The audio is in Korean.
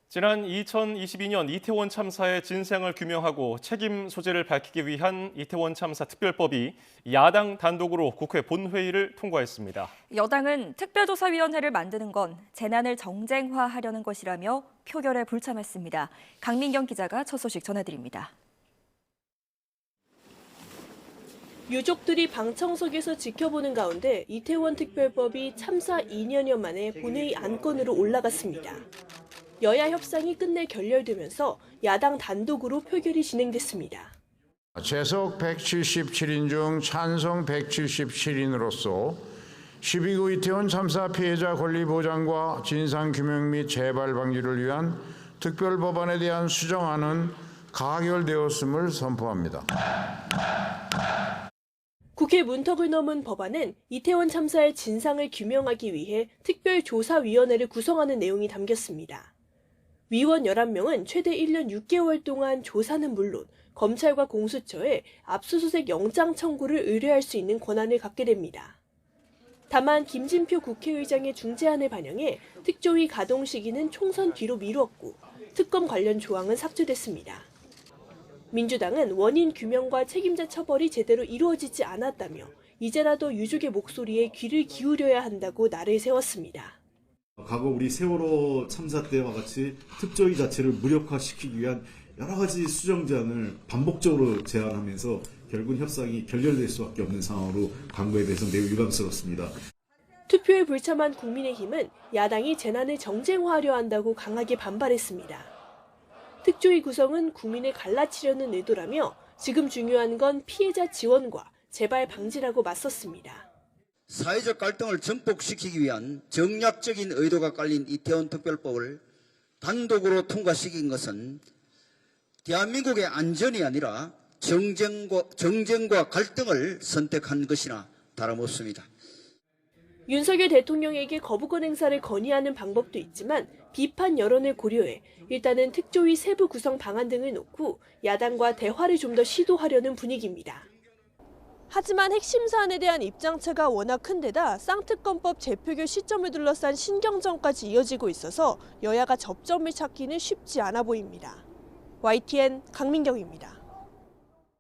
지난 2022년 이태원 참사의 진상을 규명하고 책임 소재를 밝히기 위한 이태원 참사 특별법이 야당 단독으로 국회 본회의를 통과했습니다. 여당은 특별조사위원회를 만드는 건 재난을 정쟁화하려는 것이라며 표결에 불참했습니다. 강민경 기자가 첫 소식 전해드립니다. 유족들이 방청석에서 지켜보는 가운데 이태원 특별법이 참사 2년여 만에 본회의 안건으로 올라갔습니다. 여야 협상이 끝내 결렬되면서 야당 단독으로 표결이 진행됐습니다. 재석 177인 중 찬성 177인으로서 12구 이태원 참사 피해자 권리 보장과 진상규명 및 재발 방지를 위한 특별법안에 대한 수정안은 가결되었음을 선포합니다. 국회 문턱을 넘은 법안은 이태원 참사의 진상을 규명하기 위해 특별조사위원회를 구성하는 내용이 담겼습니다. 위원 11명은 최대 1년 6개월 동안 조사는 물론 검찰과 공수처에 압수수색 영장 청구를 의뢰할 수 있는 권한을 갖게 됩니다. 다만 김진표 국회의장의 중재안을 반영해 특조위 가동 시기는 총선 뒤로 미루었고 특검 관련 조항은 삭제됐습니다. 민주당은 원인 규명과 책임자 처벌이 제대로 이루어지지 않았다며 이제라도 유족의 목소리에 귀를 기울여야 한다고 날을 세웠습니다. 과거 우리 세월호 참사 때와 같이 특조위 자체를 무력화시키기 위한 여러 가지 수정제안을 반복적으로 제안하면서 결국은 협상이 결렬될 수밖에 없는 상황으로 간 거에 대해서 매우 유감스럽습니다. 투표에 불참한 국민의힘은 야당이 재난을 정쟁화하려 한다고 강하게 반발했습니다. 특조위 구성은 국민을 갈라치려는 의도라며 지금 중요한 건 피해자 지원과 재발 방지라고 맞섰습니다. 사회적 갈등을 증폭시키기 위한 정략적인 의도가 깔린 이태원 특별법을 단독으로 통과시킨 것은 대한민국의 안전이 아니라 정쟁과 갈등을 선택한 것이나 다름없습니다. 윤석열 대통령에게 거부권 행사를 건의하는 방법도 있지만 비판 여론을 고려해 일단은 특조위 세부 구성 방안 등을 놓고 야당과 대화를 좀 더 시도하려는 분위기입니다. 하지만 핵심 사안에 대한 입장차가 워낙 큰 데다 쌍특검법 재표결 시점을 둘러싼 신경전까지 이어지고 있어서 여야가 접점을 찾기는 쉽지 않아 보입니다. YTN 강민경입니다.